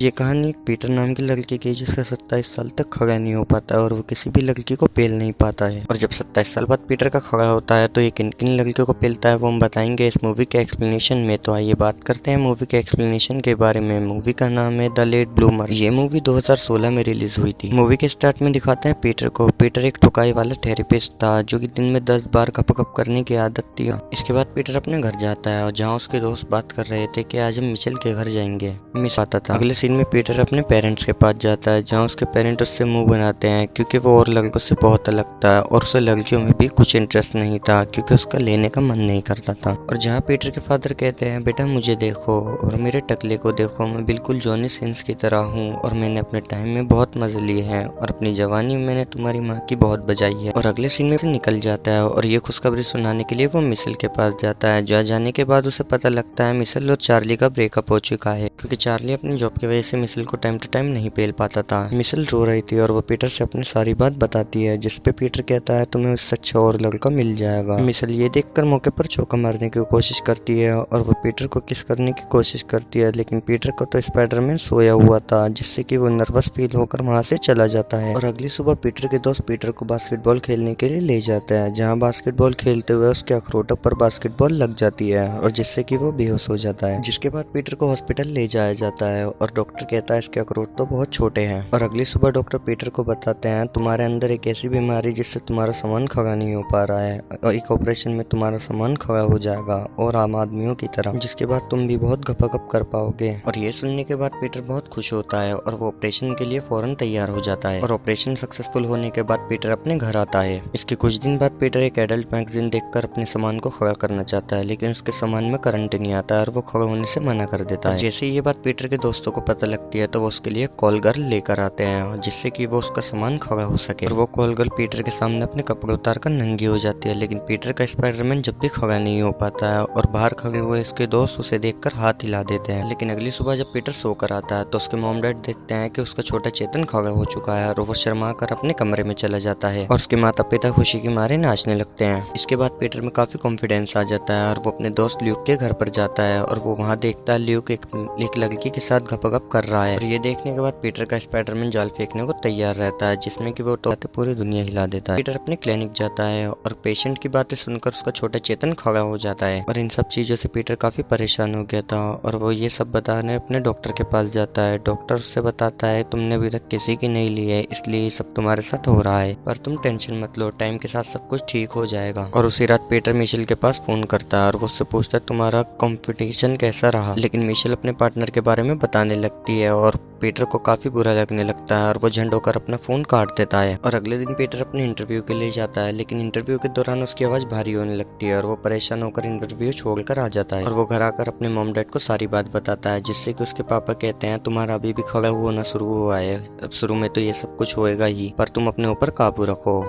ये कहानी एक पीटर नाम की लड़की की है जिसका 27 साल तक खड़ा नहीं हो पाता है और वो किसी भी लड़की को पेल नहीं पाता है। और जब 27 साल बाद पीटर का खड़ा होता है तो ये किन किन लड़कियों को पेलता है वो हम बताएंगे इस मूवी के एक्सप्लेनेशन में। तो आइए बात करते हैं मूवी के एक्सप्लेनेशन के बारे में। मूवी का नाम है द लेट ब्लूमर। ये मूवी 2016 में रिलीज हुई थी। मूवी के स्टार्ट में दिखाते हैं पीटर को। पीटर एक ठुकाई वाला थेरेपिस्ट था जो कि दिन में 10 बार गप करने की आदत थी। इसके बाद पीटर अपने घर जाता है और जहाँ उसके दोस्त बात कर रहे थे कि आज हम मिचेल के घर जाएंगे। मिस आता था। अगले सीन में पीटर अपने पेरेंट्स के पास जाता है जहाँ उसके पेरेंट्स उससे मुंह बनाते हैं क्योंकि वो और लड़कों से बहुत अलग था और उसे लड़कियों में भी कुछ इंटरेस्ट नहीं था क्योंकि उसका लेने का मन नहीं करता था। और जहाँ पीटर के फादर कहते हैं बेटा मुझे देखो और मेरे टकले को देखो, मैं बिल्कुल जॉनी सिंस की तरह हूँ और मैंने अपने टाइम में बहुत मजे लिए हैं और अपनी जवानी में मैंने तुम्हारी माँ की बहुत बजाई है। और अगले सीन में से निकल जाता है और ये खुशखबरी सुनाने के लिए वो मिशेल के पास जाता है। जहाँ जाने के बाद उसे पता लगता है मिशेल और चार्ली का ब्रेकअप हो चुका है क्योंकि चार्ली अपनी जॉब की वजह से मिशेल को टाइम टू टाइम नहीं पेल पाता था। मिशेल रो रही थी और वो पीटर से अपनी सारी बात बताती है जिस पे पीटर कहता है तुम्हें उससे अच्छा और लड़का मिल जाएगा। मिशेल ये देखकर मौके पर चौका मारने की कोशिश करती है और वो पीटर को किस करने की कोशिश करती है लेकिन पीटर को तो स्पाइडरमैन सोया हुआ था जिससे कि वो नर्वस फील होकर वहाँ से चला जाता है। और अगली सुबह पीटर के दोस्त पीटर को बास्केटबॉल खेलने के लिए ले जाते हैं जहाँ बास्केटबॉल खेलते हुए उसके अखरोटों पर बास्केटबॉल लग जाती है और जिससे कि वो बेहोश हो जाता है। जिसके बाद पीटर को हॉस्पिटल ले जाया जाता है और डॉक्टर कहता है इसके अखरोट तो बहुत छोटे हैं। और अगली सुबह डॉक्टर पीटर को बताते हैं तुम्हारे अंदर एक ऐसी बीमारी जिससे तुम्हारा सामान खड़ा नहीं हो पा रहा है और एक ऑपरेशन में तुम्हारा सामान खड़ा हो जाएगा और आम आदमियों की तरह, जिसके बाद तुम भी बहुत गप कर पाओगे। और ये सुनने के बाद पीटर बहुत खुश होता है और वो ऑपरेशन के लिए फौरन तैयार हो जाता है। और ऑपरेशन सक्सेसफुल होने के बाद पीटर अपने घर आता है। इसके कुछ दिन बाद पीटर एक एडल्ट मैगजीन देखकर अपने सामान को खड़ा करना चाहता है लेकिन उसके सामान में करंट नहीं आता है और वो खड़ा होने से मना कर देता है। जैसे ये बात पीटर के दोस्तों को पता लगती है तो वो उसके लिए कॉल गर्ल लेकर आते हैं जिससे कि वो उसका सामान खड़ा हो सके। और वो कॉल गर्ल पीटर के सामने अपने कपड़े उतार कर नंगी हो जाती है लेकिन पीटर का स्पाइडरमैन जब भी खड़ा नहीं हो पाता है और बाहर खड़े हुए उसके दोस्त उसे देखकर हाथ हिला देते हैं। लेकिन अगली सुबह जब पीटर सोकर आता है तो उसके मॉम डैड देखते हैं कि उसका छोटा चेतन खड़ा हो चुका है और वो शर्मा कर अपने कमरे में चला जाता है और उसके माता पिता खुशी के मारे नाचने लगते हैं। इसके बाद पीटर में काफी कॉन्फिडेंस आ जाता है और वो अपने दोस्त ल्यूक के घर पर जाता है और वो वहाँ देखता है ल्यूक एक लड़की के साथ गप कर रहा है। और ये देखने के बाद पीटर का स्पाइडरमैन जाल फेंकने को तैयार रहता है जिसमें कि वो तो पूरी दुनिया हिला देता है। पीटर अपने क्लिनिक जाता है और पेशेंट की बातें सुनकर उसका छोटा चेतन खड़ा हो जाता है और इन सब चीजों से पीटर काफी परेशान हो गया था और वो ये सब बताने अपने डॉक्टर के पास जाता है। डॉक्टर उससे बताता है तुमने अभी तक किसी की नहीं ली है इसलिए ये सब तुम्हारे साथ हो रहा है पर तुम टेंशन मत लो, टाइम के साथ सब कुछ ठीक हो जाएगा। और उसी रात पीटर मिशेल के पास फोन करता है और वो उससे पूछता है तुम्हारा कॉम्पिटिशन कैसा रहा। लेकिन मिशेल अपने पार्टनर के बारे में बताने लगती है और पीटर को काफी बुरा लगने लगता है और वो झंड होकर अपना फोन काट देता है। और अगले दिन पीटर अपने इंटरव्यू के लिए जाता है लेकिन इंटरव्यू के दौरान उसकी आवाज भारी होने लगती है और वो परेशान होकर इंटरव्यू छोड़कर आ जाता है। और वो घर आकर अपने मॉम डैड को सारी बात बताता है जिससे कि उसके पापा कहते हैं तुम्हारा अभी भी खड़ा होना शुरू हुआ है, अब शुरू में तो ये सब कुछ होएगा ही पर तुम अपने ऊपर काबू रखो।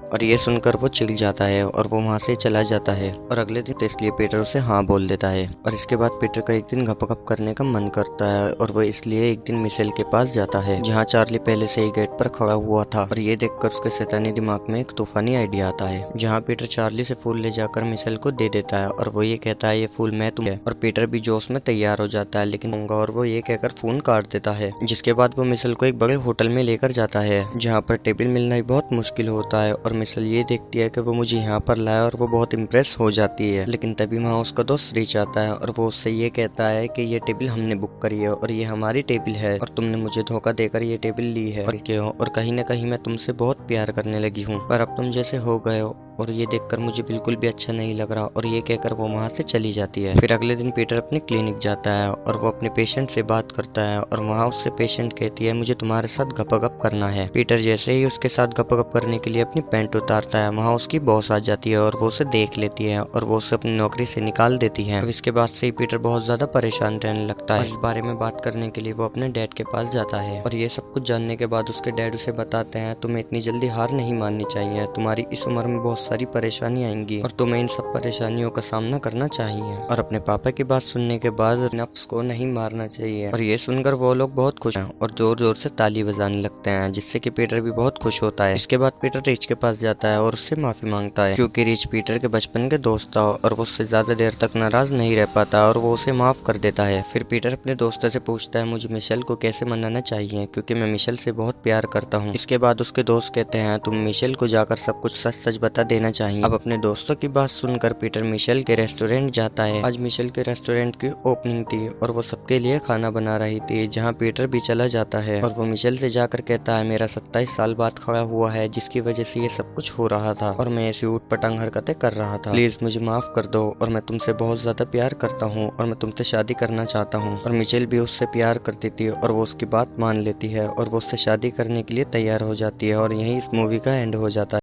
और ये सुनकर वो चिढ़ जाता है और वो वहाँ से चला जाता है। और अगले दिन तो इसलिए पीटर उसे हाँ बोल देता है। और इसके बाद पीटर का एक दिन गप करने का मन करता है और वो इसलिए एक दिन मिशेल के पास जाता है जहाँ चार्ली पहले से ही गेट पर खड़ा हुआ था। और ये देखकर उसके शैतानी दिमाग में एक तूफानी आइडिया आता है जहाँ पीटर चार्ली से फूल ले जाकर मिशेल को दे देता है और वो ये कहता है ये फूल मैं तुम्हें। और पीटर भी जोश में तैयार हो जाता है लेकिन और वो ये कहकर फोन काट देता है। जिसके बाद वो मिशेल को एक बड़े होटल में लेकर जाता है जहाँ पर टेबल मिलना भी बहुत मुश्किल होता है। और मिशेल ये देखती है कि वो मुझे यहाँ पर लाया और वो बहुत इम्प्रेस हो जाती है। लेकिन तभी वहाँ उसका दोस्त रीच आता है और वो उससे ये कहता है कि ये टेबल हमने बुक करी है और ये हमारी टेबल है और तुमने मुझे धोखा देकर ये टेबल ली है और कहीं ना कहीं मैं तुमसे बहुत प्यार करने लगी हूँ पर अब तुम जैसे हो गए हो और ये देखकर मुझे बिल्कुल भी अच्छा नहीं लग रहा। और ये कहकर वो वहाँ से चली जाती है। फिर अगले दिन पीटर अपने क्लिनिक जाता है और वो अपने पेशेंट से बात करता है और वहाँ उससे पेशेंट कहती है मुझे तुम्हारे साथ गप करना है। पीटर जैसे ही उसके साथ गप करने के लिए अपनी पैंट उतारता है वहाँ उसकी बॉस आ जाती है और वो उसे देख लेती है और वो उसे अपनी नौकरी से निकाल देती है। अब इसके बाद से ही पीटर बहुत ज्यादा परेशान रहने लगता है। इस बारे में बात करने के लिए वो अपने डैड के पास जाता है और ये सब कुछ जानने के बाद उसके डैड उसे बताते हैं तुम्हें इतनी जल्दी हार नहीं माननी चाहिए, तुम्हारी इस उम्र में बहुत सारी परेशानी आएंगी और तुम्हें इन सब परेशानियों का सामना करना चाहिए और अपने पापा की बात सुनने के बाद नफ्स को नहीं मारना चाहिए। और ये सुनकर वो लोग बहुत खुश हैं और जोर जोर से ताली बजाने लगते हैं, जिससे कि पीटर भी बहुत खुश होता है। इसके बाद पीटर रिच के पास जाता है और उससे माफी मांगता है, क्योंकि रिच पीटर के बचपन के दोस्त था और वो उससे ज्यादा देर तक नाराज नहीं रह पाता और वो उसे माफ कर देता है। फिर पीटर अपने दोस्तों से पूछता है मुझे मिशेल को कैसे मनाना चाहिए, क्योंकि मैं मिशेल से बहुत प्यार करता हूँ। इसके बाद उसके दोस्त कहते हैं तुम मिशेल को जाकर सब कुछ सच सच बता देना चाहिए। अब अपने दोस्तों की बात सुनकर पीटर मिशेल के रेस्टोरेंट जाता है। आज मिशेल के रेस्टोरेंट की ओपनिंग थी और वो सबके लिए खाना बना रही थी, जहाँ पीटर भी चला जाता है और वो मिशेल से जाकर कहता है मेरा 27 साल बाद खड़ा हुआ है, जिसकी वजह से ये सब कुछ हो रहा था और मैं ऐसी ऊट पटांग हरकतें कर रहा था। प्लीज मुझे माफ कर दो और मैं तुमसे बहुत ज्यादा प्यार करता हूँ और मैं तुमसे शादी करना चाहता हूँ। और मिशेल भी उससे प्यार करती थी और वो उसकी बात मान लेती है और वो उससे शादी करने के लिए तैयार हो जाती है और यही इस मूवी का एंड हो जाता है।